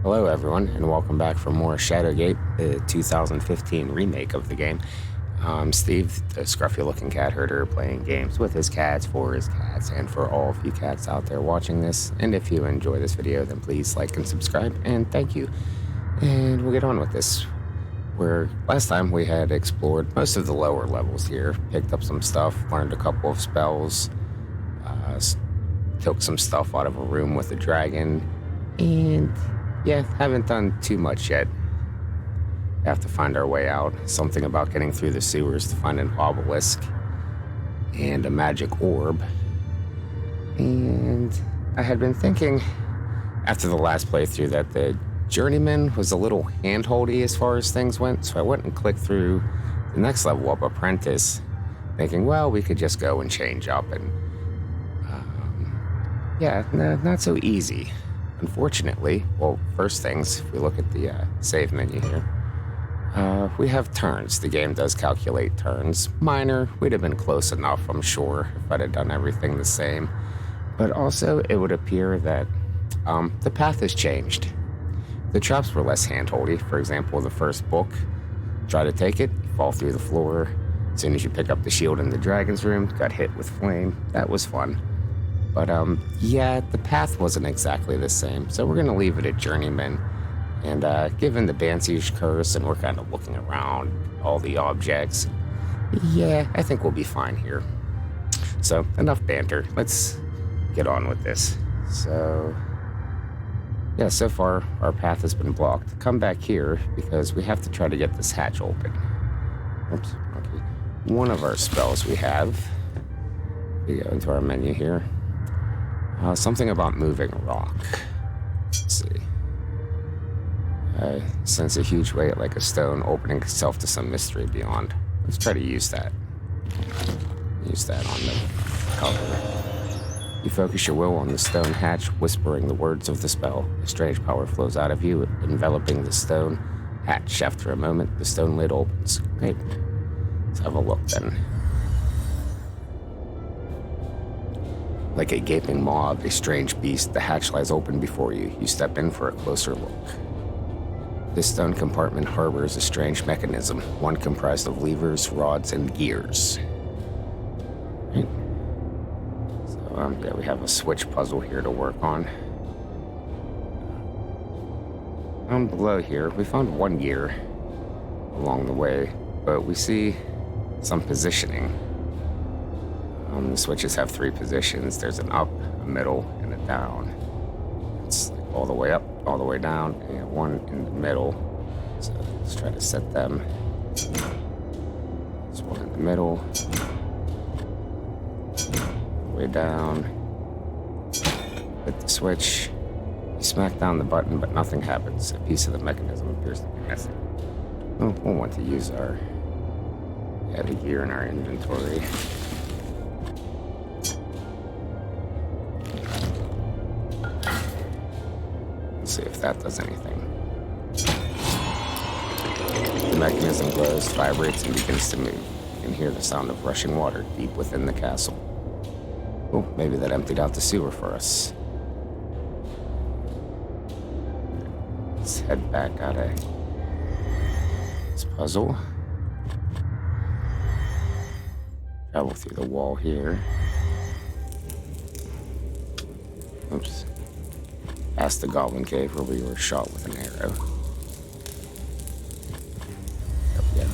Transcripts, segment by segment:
Hello everyone, and welcome back for more Shadowgate, the 2015 remake of the game. I'm Steve, the scruffy-looking cat herder, playing games with his cats, for his cats, and for all of you cats out there watching this. And if you enjoy this video, then please like and subscribe, and thank you. And we'll get on with this. Where last time we had explored most of the lower levels here, picked up some stuff, learned a couple of spells, took some stuff out of a room with a dragon, and yeah, haven't done too much yet. Have to find our way out. Something about getting through the sewers to find an obelisk and a magic orb. And I had been thinking after the last playthrough that the journeyman was a little handholdy as far as things went, so I went and clicked through the next level up, Apprentice, thinking, well, we could just go and change up, and not so easy. Unfortunately, well, first things, if we look at the save menu here, we have turns. The game does calculate turns. Minor, we'd have been close enough, I'm sure, if I'd have done everything the same. But also, it would appear that the path has changed. The traps were less handholdy. For example, the first book, try to take it, you fall through the floor. As soon as you pick up the shield in the dragon's room, got hit with flame. That was fun. But the path wasn't exactly the same, so we're going to leave it at Journeyman. And given the Banshee's curse, and we're kind of looking around all the objects, yeah, I think we'll be fine here. So, enough banter. Let's get on with this. So, yeah, so far our path has been blocked. Come back here because we have to try to get this hatch open. Oops, okay. One of our spells we have, we go into our menu here. Something about moving rock. Let's see. I sense a huge weight like a stone opening itself to some mystery beyond. Let's try to use that. Use that on the cover. You focus your will on the stone hatch, whispering the words of the spell. A strange power flows out of you, enveloping the stone hatch. After a moment, the stone lid opens. Great. Let's have a look then. Like a gaping maw of a strange beast, the hatch lies open before you. You step in for a closer look. This stone compartment harbors a strange mechanism, one comprised of levers, rods, and gears. Right. So, we have a switch puzzle here to work on. Down below here, we found one gear along the way, but we see some positioning. The switches have 3 positions. There's an up, a middle, and a down. It's like all the way up, all the way down, and one in the middle. So let's try to set them. There's one in the middle, all the way down. Hit the switch. You smack down the button, but nothing happens. A piece of the mechanism appears to be missing. We'll want to use our heavy gear in our inventory. See if that does anything. The mechanism glows, vibrates, and begins to move. You can hear the sound of rushing water deep within the castle. Oh, maybe that emptied out the sewer for us. Let's head back out of this puzzle. Travel through the wall here. Oops. Past the goblin cave where we were shot with an arrow. Yeah.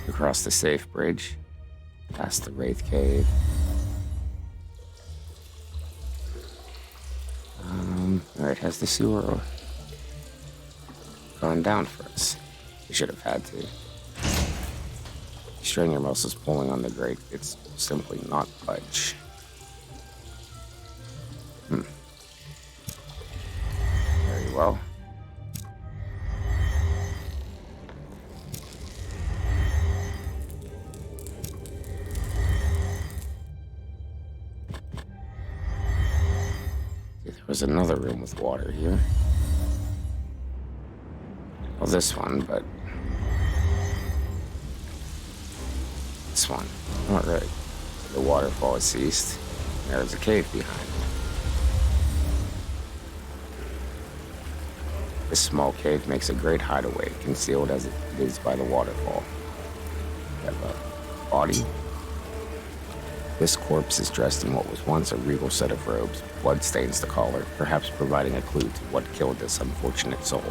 Across the safe bridge. Past the wraith cave. Alright, has the sewer gone down for us? We should have had to. Strain your muscles pulling on the grate. It's simply not budge. Very well. There was another room with water here. Well, this one, but this one. All right. The waterfall has ceased. There's a cave behind it. This small cave makes a great hideaway, concealed as it is by the waterfall. We have a body. This corpse is dressed in what was once a regal set of robes. Blood stains the collar, perhaps providing a clue to what killed this unfortunate soul.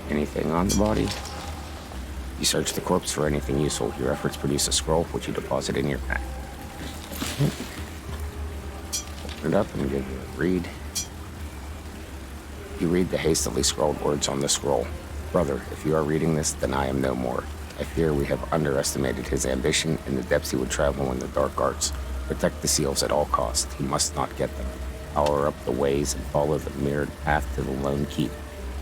Anything on the body? You search the corpse for anything useful. Your efforts produce a scroll, which you deposit in your pack. Open it up and give you a read. You read the hastily scrawled words on the scroll. Brother, if you are reading this, then I am no more. I fear we have underestimated his ambition and the depths he would travel in the dark arts. Protect the seals at all costs. He must not get them. Power up the ways and follow the mirrored path to the lone keep.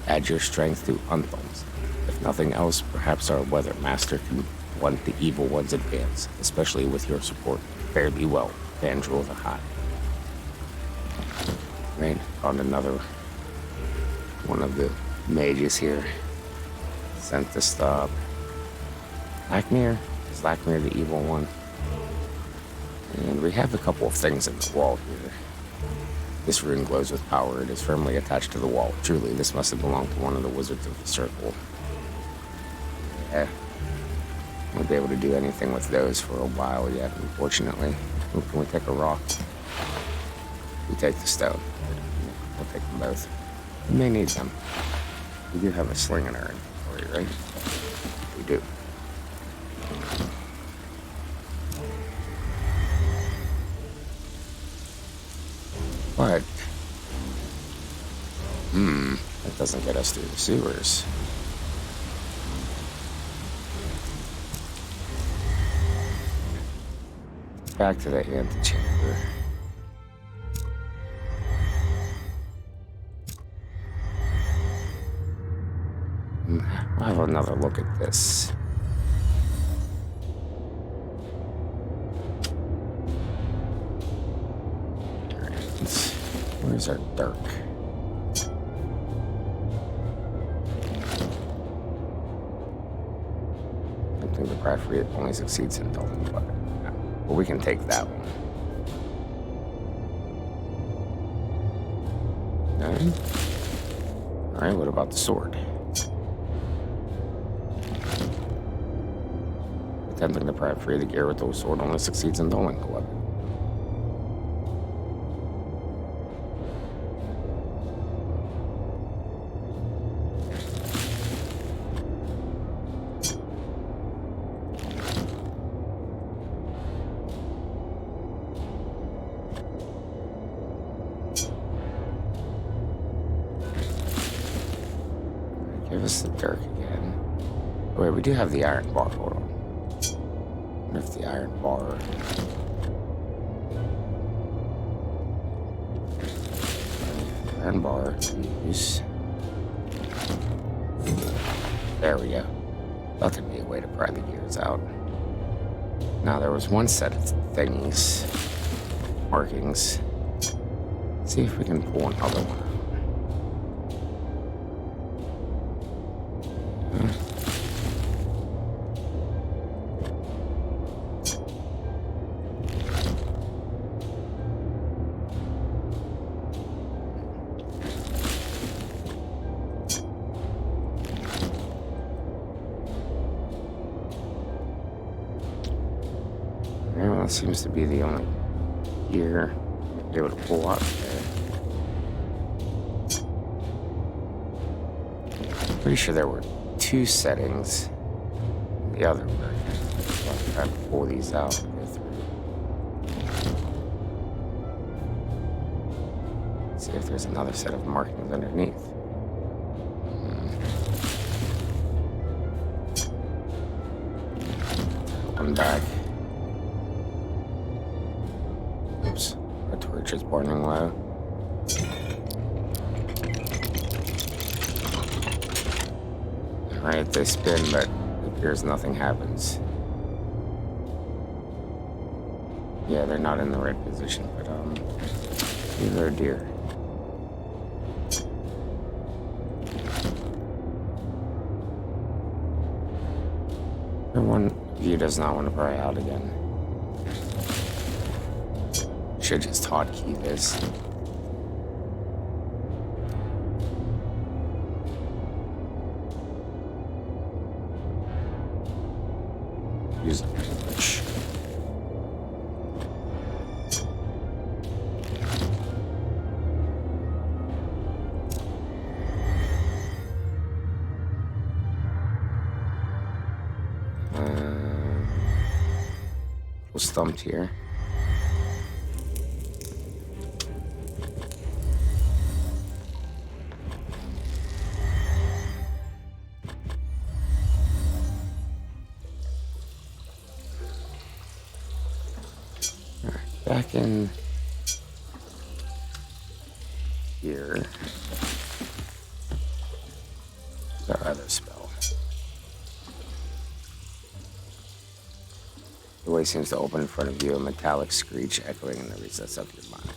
Add your strength to Untham's. If nothing else, perhaps our weather master can blunt the evil one's advance, especially with your support. Fare thee well, Vandrel the High. Right, found another one of the mages here. Sent to stop. Lakmir? Is Lakmir the evil one? And we have a couple of things in the wall here. This rune glows with power. It is firmly attached to the wall. Truly, this must have belonged to one of the wizards of the circle. Yeah. Won't be able to do anything with those for a while yet, unfortunately. Ooh, can we take a rock? We take the stone. We'll take them both. We may need them. We do have a sling in our inventory, right? We do. But, that doesn't get us through the sewers. Back to the antechamber. I'll have another look at this. Where's our dirk? I think the Bradford only succeeds in building the weapon. Well, we can take that one. Okay. Alright, what about the sword? Attempting to pry free the gear with the sword only succeeds in dulling the weapon. Give us the dirk again. Oh, wait, we do have the iron bar. Hold on. I wonder if the iron bar. Iron bar. Use. There we go. That could be a way to pry the gears out. Now, there was one set of thingies. Markings. Let's see if we can pull another one out. Well, that seems to be the only gear I'll be able to pull out there. Pretty sure there were two settings. The other version. I'll try to pull these out and go through. See if there's another set of markings underneath. One back. Oops, our torch is burning low. Alright, they spin, but it appears nothing happens. Yeah, they're not in the right position, but these are deer. One view does not want to pry out again. Should just hotkey this. use it very much. We're stumped here. Back in here. Our other spell. The way seems to open in front of you, a metallic screech echoing in the recess of your mind.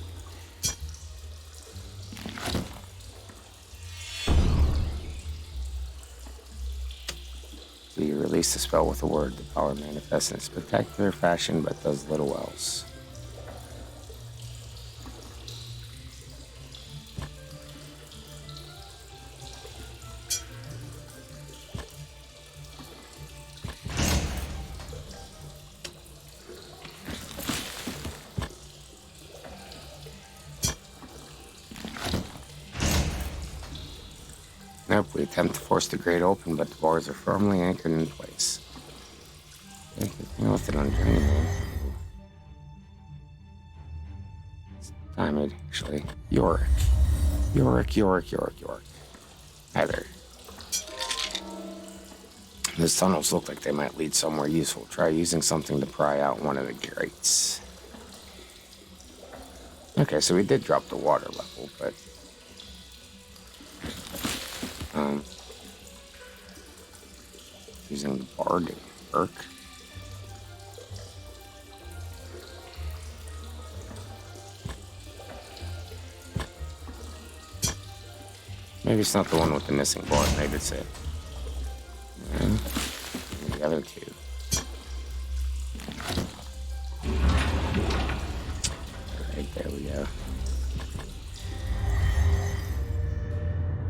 So you release the spell with a word. The power manifests in a spectacular fashion, but does little else. Nope, we attempt to force the grate open, but the bars are firmly anchored in place. Okay, continue with it on journey mode. Time it, actually. Yorick. Hi there. Those tunnels look like they might lead somewhere useful. Try using something to pry out one of the grates. Okay, so we did drop the water level, but... using the bar didn't work. Maybe it's not the one with the missing bar. Maybe it's it. Yeah. The other two. Alright, there we go.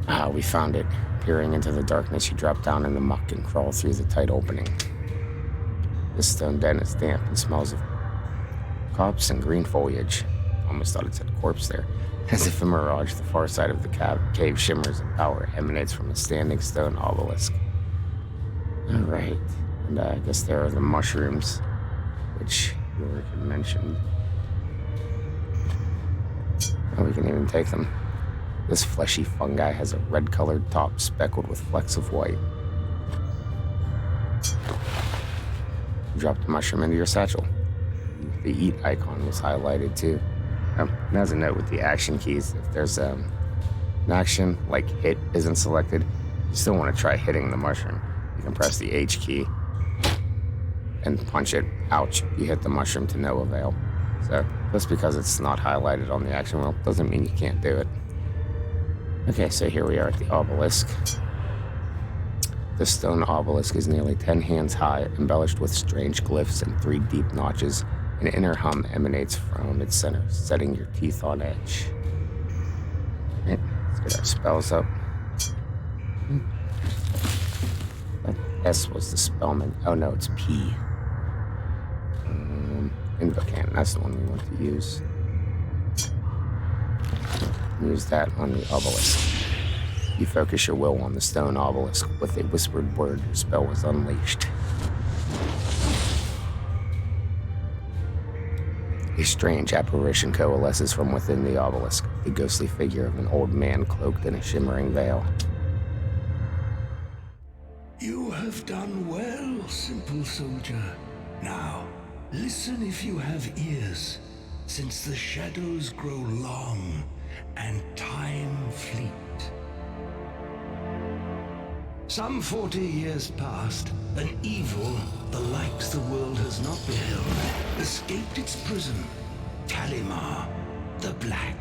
Ah, we found it. Peering into the darkness, you drop down in the muck and crawl through the tight opening. This stone den is damp and smells of copse and green foliage. Almost thought it said corpse there. As if a mirage, the far side of the cave shimmers and power emanates from a standing stone obelisk. Alright, and I guess there are the mushrooms, which Yorick had mentioned. Oh, we can even take them. This fleshy fungi has a red-colored top speckled with flecks of white. Drop the mushroom into your satchel. The eat icon was highlighted too. And as a note with the action keys, if there's an action like hit isn't selected, you still want to try hitting the mushroom. You can press the H key and punch it. Ouch, you hit the mushroom to no avail. So just because it's not highlighted on the action wheel doesn't mean you can't do it. Okay, so here we are at the obelisk. The stone obelisk is nearly 10 hands high, embellished with strange glyphs and 3 deep notches. An inner hum emanates from its center, setting your teeth on edge. Right, let's get our spells up. That S was the spellman. Oh no, it's P. Invocant, that's the one we want to use. Use that on the obelisk. You focus your will on the stone obelisk. With a whispered word, your spell was unleashed. A strange apparition coalesces from within the obelisk, the ghostly figure of an old man cloaked in a shimmering veil. You have done well, simple soldier. Now, listen if you have ears, since the shadows grow long and time fleet. Some 40 years past, an evil, the likes the world has not beheld, escaped its prison. Kalimar, the Black,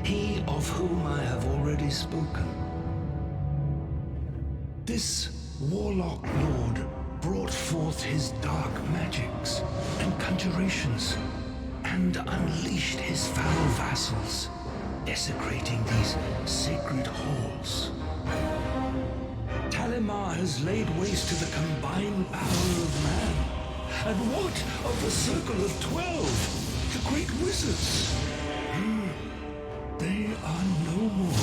he of whom I have already spoken. This warlock lord brought forth his dark magics and conjurations, and unleashed his foul vassals, desecrating these sacred halls. Kalimar has laid waste to the combined power of man, And what of the Circle of 12, the great wizards? They are no more.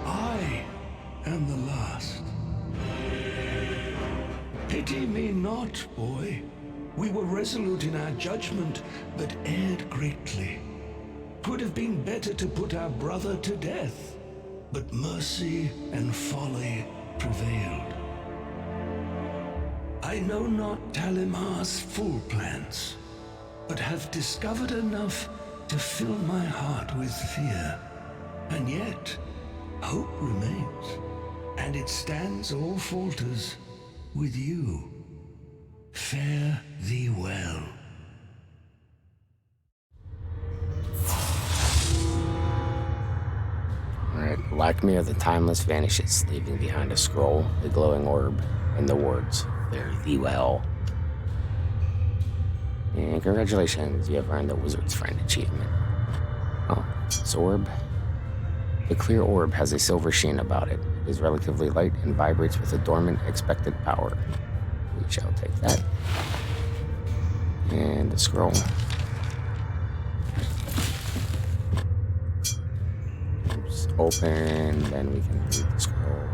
I am the last. Pity me not, boy. We were resolute in our judgment, but erred greatly. 'Twould have been better to put our brother to death, but mercy and folly prevailed. I know not Talimar's full plans, but have discovered enough to fill my heart with fear. And yet, hope remains, and it stands or falters with you. Fare thee well. Alright, Lakmir the Timeless vanishes, leaving behind a scroll, a glowing orb, and the words, "Fare thee well." And congratulations, you have earned the Wizard's Friend achievement. Oh, this orb? The clear orb has a silver sheen about it. It is relatively light and vibrates with a dormant expected power. We shall take that. And a scroll. Oops, open, then we can read the scroll.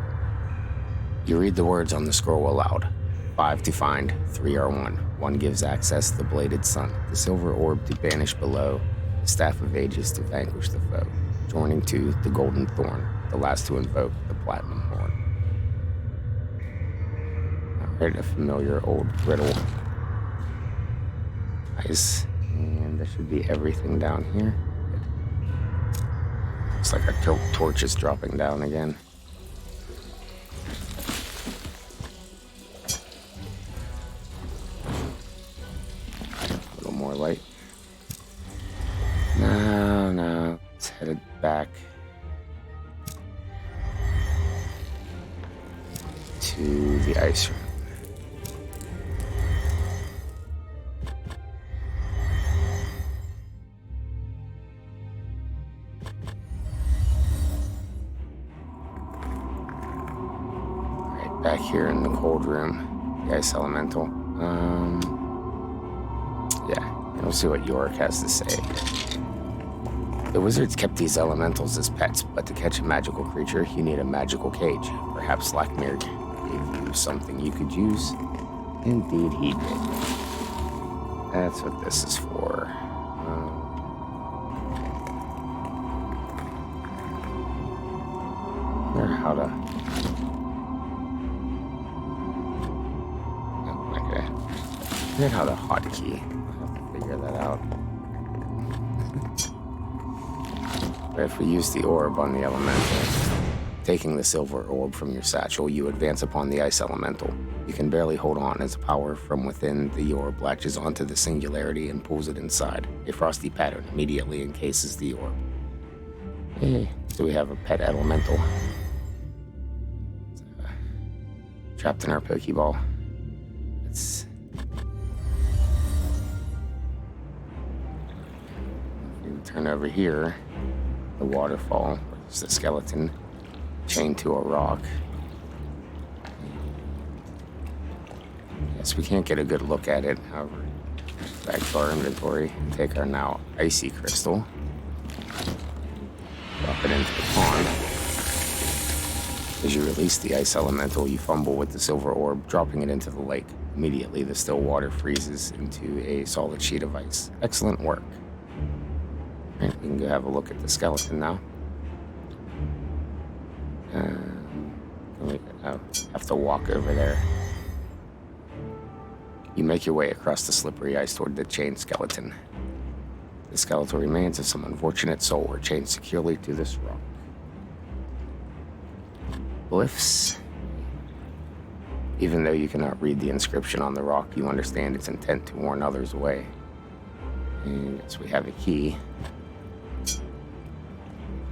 You read the words on the scroll aloud. 5 to find, 3 are won. 1 gives access to the bladed sun, the silver orb to banish below, the staff of ages to vanquish the foe, joining to the golden thorn, the last to invoke the platinum horn. Alright, a familiar old riddle. Nice. And that should be everything down here. Looks like our torch is dropping down again. A little more light. No. Let's head it back to the ice room. Back here in the cold room, the ice elemental. Yeah, we'll see what Yorick has to say. The wizards kept these elementals as pets, but to catch a magical creature, you need a magical cage. Perhaps Lakmir gave you something you could use. Indeed, he did. That's what this is for. Or how to. Forget how to hotkey. I'll have to figure that out. But if we use the orb on the elemental, taking the silver orb from your satchel, you advance upon the ice elemental. You can barely hold on as the power from within the orb latches onto the singularity and pulls it inside. A frosty pattern immediately encases the orb. Hey, so we have a pet elemental. Trapped in our Pokeball. It's turn over here, the waterfall, there's the skeleton chained to a rock. Yes, we can't get a good look at it, however, back to our inventory, take our now icy crystal, drop it into the pond. As you release the ice elemental, you fumble with the silver orb, dropping it into the lake. Immediately, the still water freezes into a solid sheet of ice. Excellent work. Right, we can go have a look at the skeleton now. We have to walk over there. You make your way across the slippery ice toward the chained skeleton. The skeletal remains of some unfortunate soul were chained securely to this rock. Glyphs. Even though you cannot read the inscription on the rock, you understand its intent to warn others away. And yes, we have a key.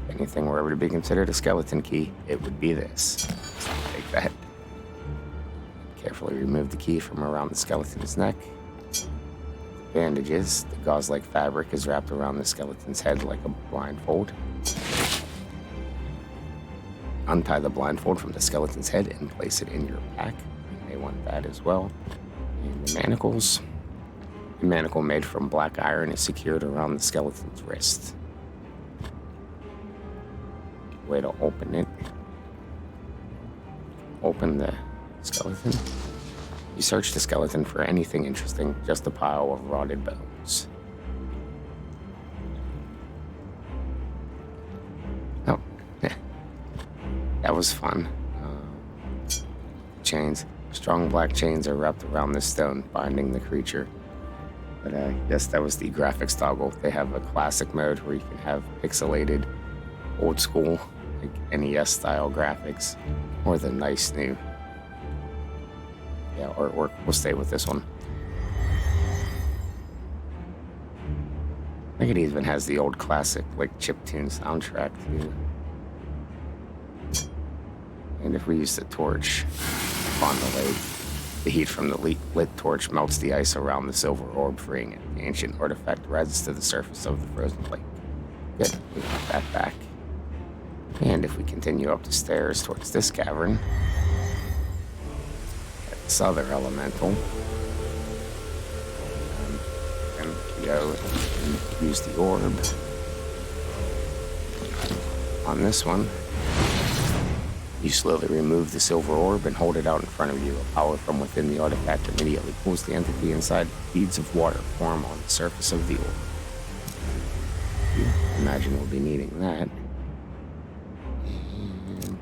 Anything were ever to be considered a skeleton key, it would be this. So take that. Carefully remove the key from around the skeleton's neck. The bandages, the gauze-like fabric is wrapped around the skeleton's head like a blindfold. Untie the blindfold from the skeleton's head and place it in your pack. You may want that as well. And the manacles. A manacle made from black iron is secured around the skeleton's wrist. Way to open it. Open the skeleton. You search the skeleton for anything interesting, just a pile of rotted bones. Oh, that was fun. Chains. Strong black chains are wrapped around this stone, binding the creature. But I guess that was the graphics toggle. They have a classic mode where you can have pixelated, old school, like NES style graphics, or the nice new artwork. We'll stay with this one. I think it even has the old classic, like chiptune soundtrack too. And if we use the torch on the lake, the heat from the lit torch melts the ice around the silver orb, freeing it. The ancient artifact rises to the surface of the frozen lake. Good, we got that back. And if we continue up the stairs towards this cavern, this other elemental, and we go and use the orb on this one. You slowly remove the silver orb and hold it out in front of you. A power from within the artifact immediately pulls the entity inside. Beads of water form on the surface of the orb. You imagine we'll be needing that. And...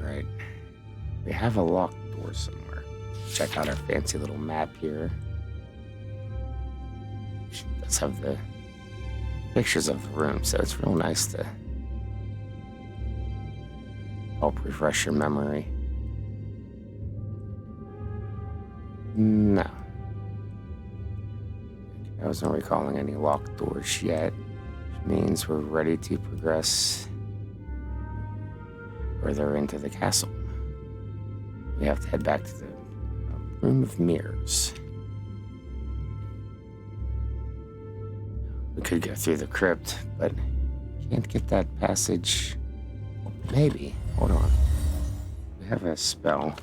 Alright. We have a locked door somewhere. Check out our fancy little map here. Let's have the pictures of the room, so it's real nice to help refresh your memory. No. I wasn't recalling any locked doors yet, which means we're ready to progress further into the castle. We have to head back to the room of mirrors. We could go through the crypt, but can't get that passage. Maybe. Hold on. We have a spell.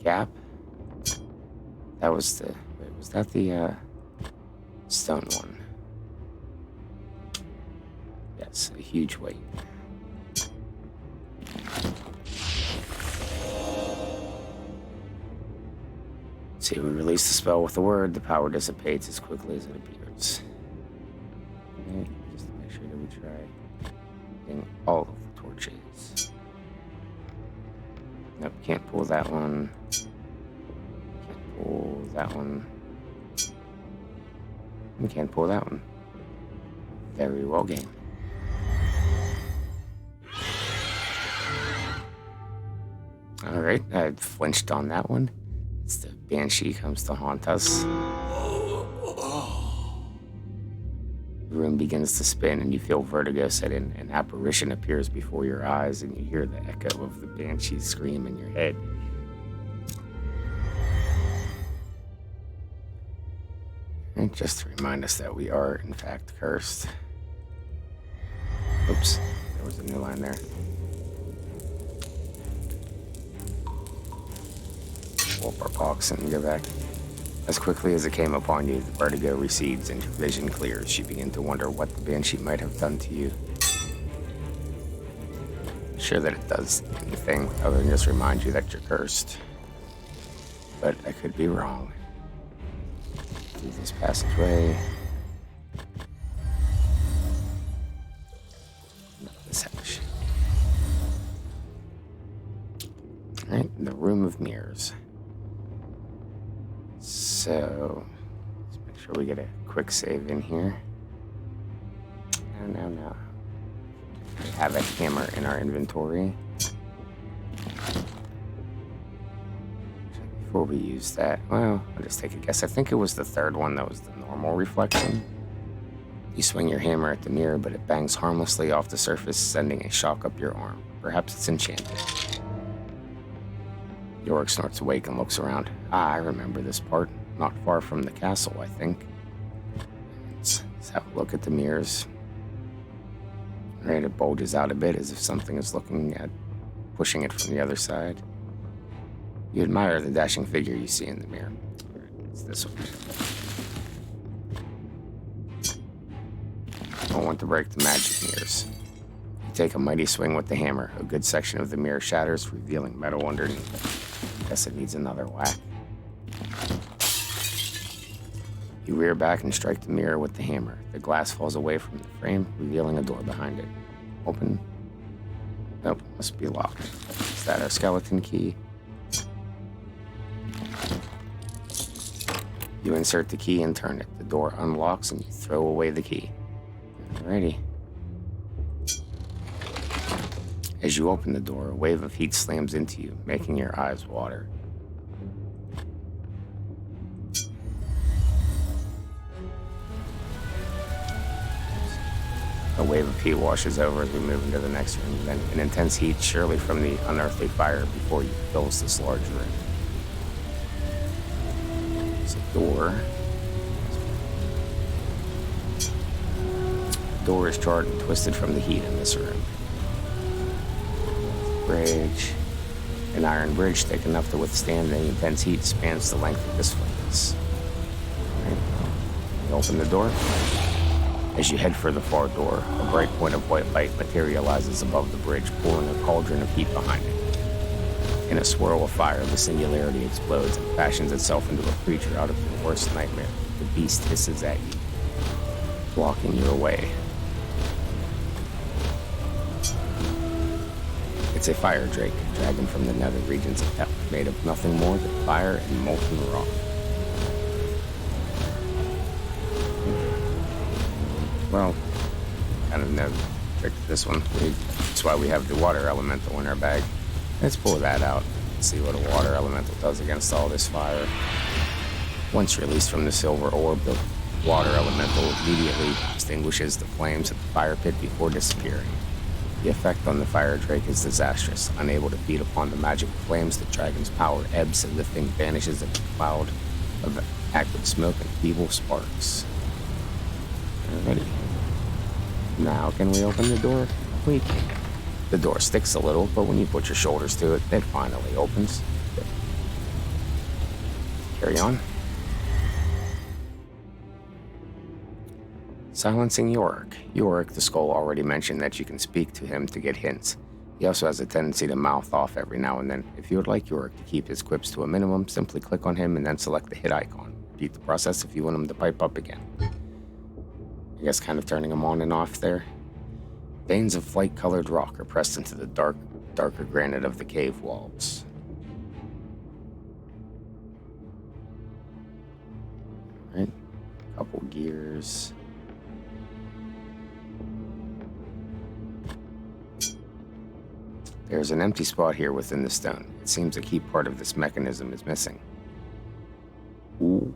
Gap. That was the... Wait, was that the stone one? Yes, a huge weight. See, we release the spell with the word, the power dissipates as quickly as it appears. Okay, just to make sure that we try getting all of the torches. Nope, can't pull that one. Can't pull that one. We can't pull that one. Very well, game. Alright, I flinched on that one. The banshee comes to haunt us. The room begins to spin and you feel vertigo set in. An apparition appears before your eyes and you hear the echo of the banshee's scream in your head. And just to remind us that we are, in fact, cursed. Oops, there was a new line there. Up our box and go back. As quickly as it came upon you, the vertigo recedes and your vision clears. You begin to wonder what the banshee might have done to you. Sure that it does anything other than just remind you that you're cursed. But I could be wrong. Through this passageway. Not this hatch. Alright, the room of mirrors. So, let's make sure we get a quick save in here. No. We have a hammer in our inventory. Before we use that, well, I'll just take a guess. I think it was the third one that was the normal reflection. You swing your hammer at the mirror, but it bangs harmlessly off the surface, sending a shock up your arm. Perhaps it's enchanted. Yorick snorts awake and looks around. I remember this part. Not far from the castle, I think. Let's have a look at the mirrors. Right, it bulges out a bit as if something is looking at pushing it from the other side. You admire the dashing figure you see in the mirror. It's this one. Don't want to break the magic mirrors. You take a mighty swing with the hammer. A good section of the mirror shatters, revealing metal underneath. Guess it needs another whack. You rear back and strike the mirror with the hammer. The glass falls away from the frame, revealing a door behind it. Open. Nope, must be locked. Is that our skeleton key? You insert the key and turn it. The door unlocks and you throw away the key. Alrighty. As you open the door, a wave of heat slams into you, making your eyes water. A wave of heat washes over as we move into the next room, then an intense heat, surely from the unearthly fire before you, fills this large room. There's a door. The door is charred and twisted from the heat in this room. Bridge. An iron bridge thick enough to withstand the intense heat spans the length of this furnace. Right. You open the door. As you head for the far door, a bright point of white light materializes above the bridge, pouring a cauldron of heat behind it. In a swirl of fire, the singularity explodes and fashions itself into a creature out of your worst nightmare. The beast hisses at you, blocking your way. It's a fire drake, a dragon from the nether regions of hell, made of nothing more than fire and molten rock. Well, kind of know the trick to this one. That's why we have the water elemental in our bag. Let's pull that out and see what a water elemental does against all this fire. Once released from the silver orb, the water elemental immediately extinguishes the flames at the fire pit before disappearing. The effect on the fire drake is disastrous. Unable to feed upon the magic flames, the dragon's power ebbs and the thing vanishes in a cloud of acrid smoke and feeble sparks. Alrighty. Now can we open the door? We can. The door sticks a little, but when you put your shoulders to it, it finally opens. Good. Carry on. Silencing Yorick. Yorick, the skull, already mentioned that you can speak to him to get hints. He also has a tendency to mouth off every now and then. If you would like Yorick to keep his quips to a minimum, simply click on him and then select the hit icon. Repeat the process if you want him to pipe up again. I guess kind of turning him on and off there. Veins of light-colored rock are pressed into the darker granite of the cave walls. Right, couple gears. There's an empty spot here within the stone. It seems a key part of this mechanism is missing. Ooh.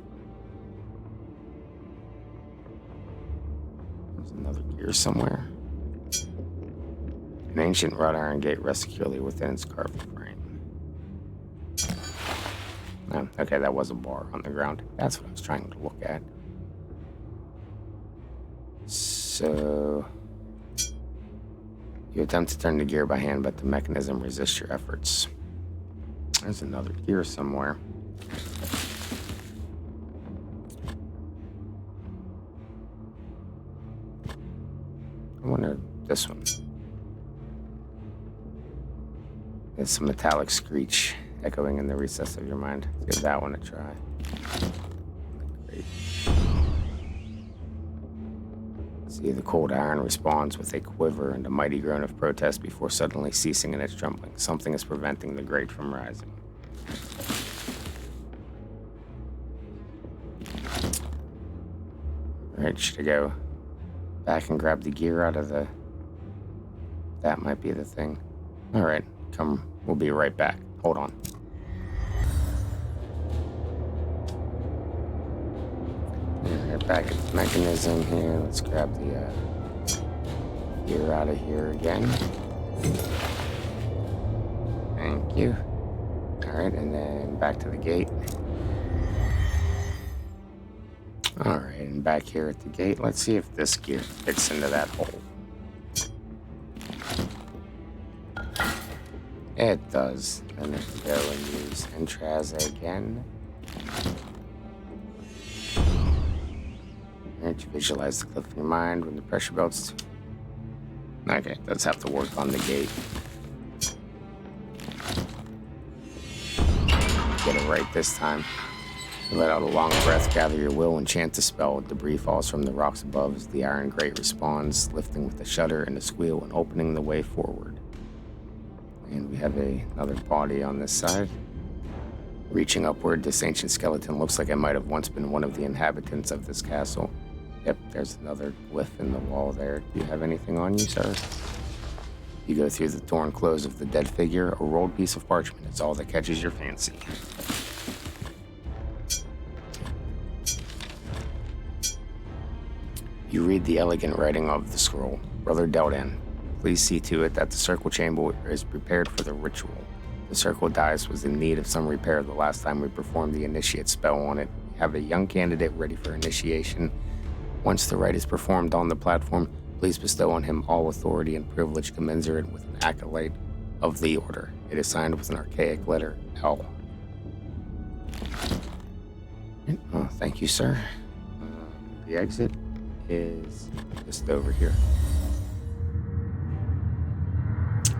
There's another gear somewhere. An ancient wrought iron gate rests securely within its carved frame. Oh, okay, that was a bar on the ground. That's what I was trying to look at. So... you attempt to turn the gear by hand, but the mechanism resists your efforts. There's another gear somewhere. I wonder this one. It's a metallic screech echoing in the recess of your mind. Let's give that one a try. Great. See, the cold iron responds with a quiver and a mighty groan of protest before suddenly ceasing in its trembling. Something is preventing the grate from rising. Alright, should I go back and grab the gear out of the... That might be the thing. Alright, come. We'll be right back. Hold on. Alright, back at the mechanism here. Let's grab the gear out of here again. Thank you. Alright, and then back to the gate. Alright, and back here at the gate. Let's see if this gear fits into that hole. It does. And if we go and use Intraz again. And you visualize the cliff in your mind when the pressure belts. Okay, it does have to work on the gate. Get it right this time. You let out a long breath, gather your will, and chant the spell. Debris falls from the rocks above as the iron grate responds, lifting with a shudder and a squeal and opening the way forward. And we have another body on this side. Reaching upward, this ancient skeleton looks like it might have once been one of the inhabitants of this castle. Yep, there's another glyph in the wall there. Do you have anything on you, sir? You go through the torn clothes of the dead figure. A rolled piece of parchment is all that catches your fancy. You read the elegant writing of the scroll. Brother Deldan, please see to it that the circle chamber is prepared for the ritual. The circle dice was in need of some repair the last time we performed the initiate spell on it. We have a young candidate ready for initiation. Once the rite is performed on the platform, please bestow on him all authority and privilege commensurate with an accolade of the order. It is signed with an archaic letter L. Thank you, sir. The exit is just over here.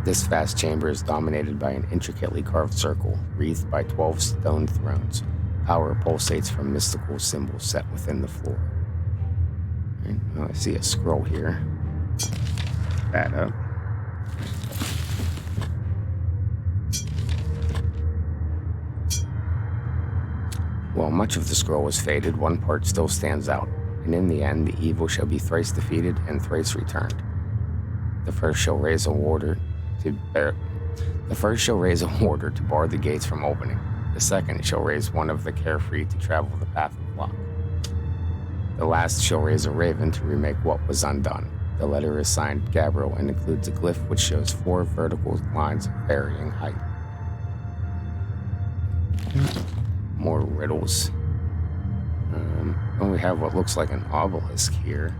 This vast chamber is dominated by an intricately carved circle, wreathed by 12 stone thrones. Power pulsates from mystical symbols set within the floor. Right, well, I see a scroll here. That up. While much of the scroll is faded, one part still stands out. And in the end, the evil shall be thrice defeated and thrice returned. The first shall raise a warder to bar the gates from opening. The second shall raise one of the carefree to travel the path of luck. The last shall raise a raven to remake what was undone. The letter is signed Gabriel and includes a glyph which shows 4 vertical lines of varying height. More riddles. And we have what looks like an obelisk here.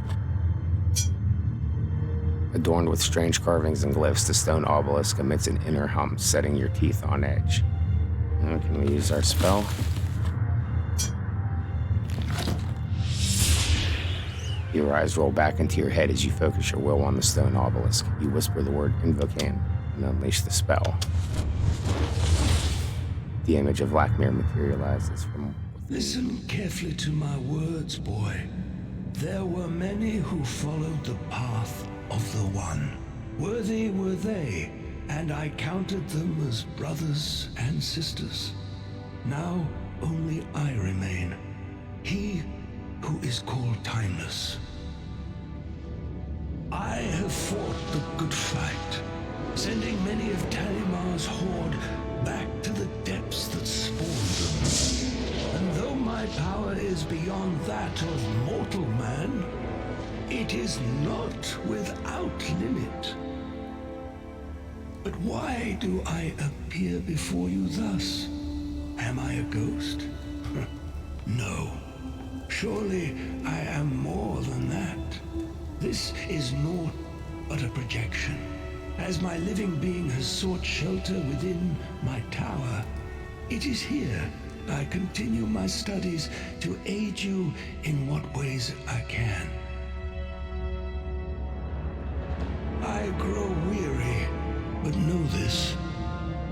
Adorned with strange carvings and glyphs, the stone obelisk emits an inner hum, setting your teeth on edge. Now, can we use our spell? Your eyes roll back into your head as you focus your will on the stone obelisk. You whisper the word Invocan and unleash the spell. The image of Blackmere materializes from within. Listen carefully to my words, boy. There were many who followed the path of the One. Worthy were they, and I counted them as brothers and sisters. Now only I remain, he who is called Timeless. I have fought the good fight, sending many of Talimar's horde back to the depths that spawned them. And though my power is beyond that of mortal man, it is not without limit. But why do I appear before you thus? Am I a ghost? No. Surely I am more than that. This is naught but a projection. As my living being has sought shelter within my tower, it is here I continue my studies to aid you in what ways I can. I grow weary, but know this.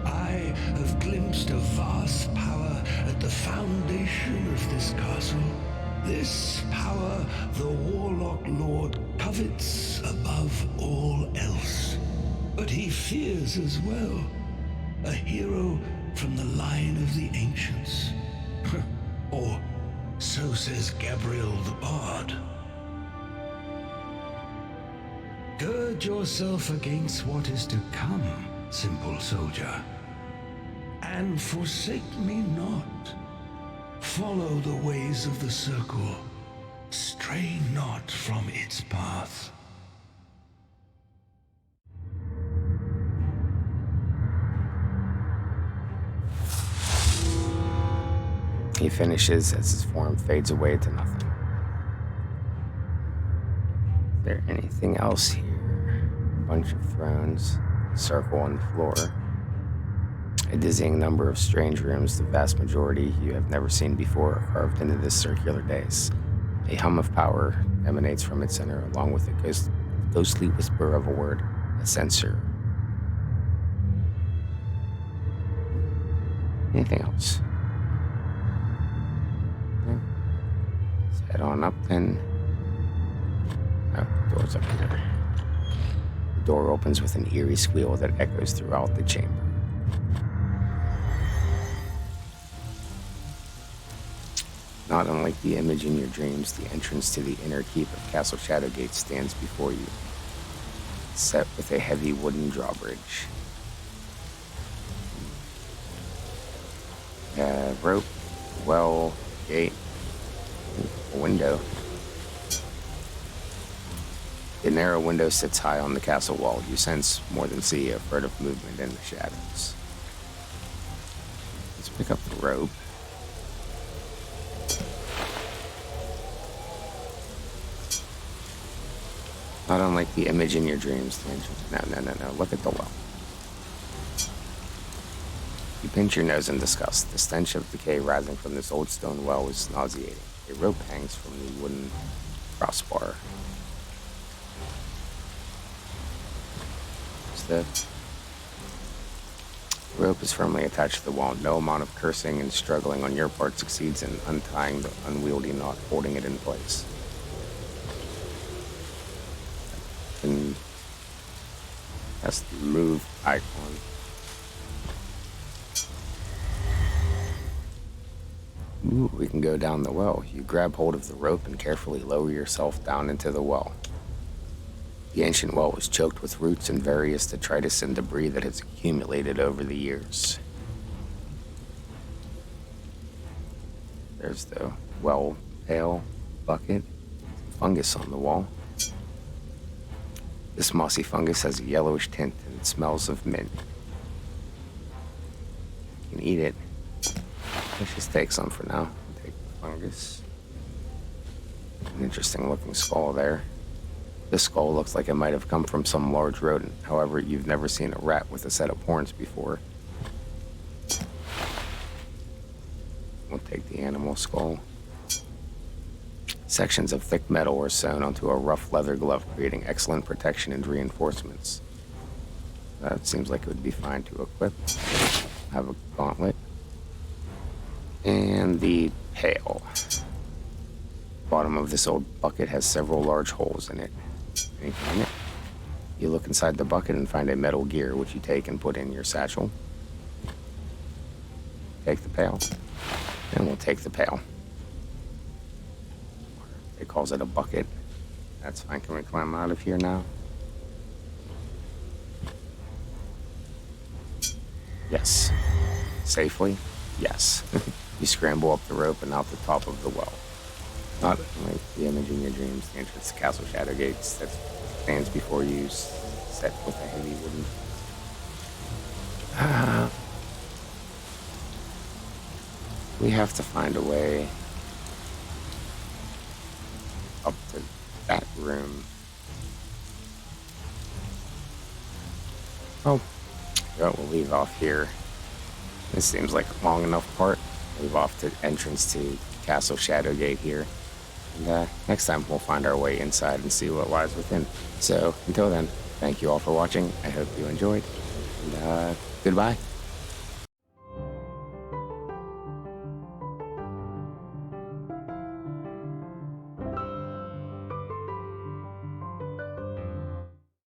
I have glimpsed a vast power at the foundation of this castle. This power the Warlock Lord covets above all else. But he fears as well, a hero from the line of the ancients. Or so says Gabriel the Bard. Gird yourself against what is to come, simple soldier, and forsake me not. Follow the ways of the circle. Stray not from its path. He finishes as his form fades away to nothing. Is there anything else here? A bunch of thrones, circle on the floor. A dizzying number of strange rooms, the vast majority you have never seen before, are carved into this circular dais. A hum of power emanates from its center, along with a ghostly whisper of a word, a sensor. Anything else? No. Let's head on up then. Oh, the door's up here. The door opens with an eerie squeal that echoes throughout the chamber. Not unlike the image in your dreams, the entrance to the inner keep of Castle Shadowgate stands before you, set with a heavy wooden drawbridge. Rope, well, gate, a window. The narrow window sits high on the castle wall. You sense more than see a furtive movement in the shadows. Let's pick up the rope. Not unlike the image in your dreams. No. Look at the well. You pinch your nose in disgust. The stench of decay rising from this old stone well is nauseating. A rope hangs from the wooden crossbar. The rope is firmly attached to the wall. No amount of cursing and struggling on your part succeeds in untying the unwieldy knot holding it in place. And that's the move icon. Ooh, we can go down the well. You grab hold of the rope and carefully lower yourself down into the well. The ancient well was choked with roots and various detritus and debris that has accumulated over the years. There's the well pail, bucket, fungus on the wall. This mossy fungus has a yellowish tint and it smells of mint. You can eat it. Let's just take some for now. Take the fungus. An interesting looking skull there. This skull looks like it might have come from some large rodent. However, you've never seen a rat with a set of horns before. We'll take the animal skull. Sections of thick metal are sewn onto a rough leather glove, creating excellent protection and reinforcements. That seems like it would be fine to equip. Have a gauntlet. And the pail. Bottom of this old bucket has several large holes in it. Anything in it? You look inside the bucket and find a metal gear, which you take and put in your satchel. Take the pail. And we'll take the pail. It calls it a bucket. That's fine. Can we climb out of here now? Yes. Safely? Yes. You scramble up the rope and out the top of the well. Not like the image in your dreams, the entrance to Castle Shadowgate that stands before you, set with a heavy wooden. We have to find a way up to that room. Oh, well, we'll leave off here. This seems like a long enough part. Move off to entrance to Castle Shadowgate here. And next time we'll find our way inside and see what lies within. So until then, thank you all for watching. I hope you enjoyed. And goodbye.